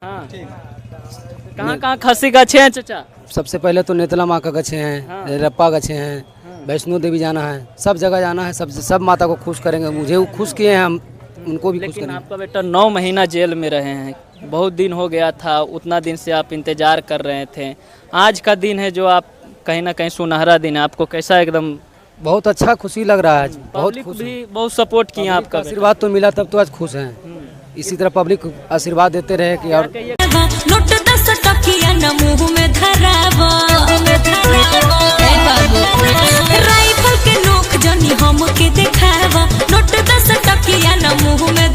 हाँ, कहाँ कहाँ खस्सी गच्छे हैं चाचा? सबसे पहले तो नेतला माँ का गच्छे हैं, हाँ। रप्पा गच्छे हैं, वैष्णो देवी जाना है, सब जगह जाना है। सब माता को खुश करेंगे। मुझे वो खुश किए हैं, हम उनको भी खुश लेकिन करेंगे। आपका बेटा 9 महीना जेल में रहे हैं, बहुत दिन हो गया था, उतना दिन से आप इंतजार कर रहे थे। आज का दिन है जो आप कहीं ना कहीं सुनहरा दिन है, आपको कैसा एकदम? बहुत अच्छा खुशी लग रहा है, बहुत पब्लिक खुश भी बहुत सपोर्ट किया पब्लिक आपका का बेटा। आशीर्वाद तो मिला, तब तो आज खुश हैं। इसी तरह पब्लिक आशीर्वाद देते रहे कि और नोट 10 टकिया न मुंह में धरावा ए बाबू राइफल के नोक जनी हम के देखावा नोट 10 टकिया न मुंह में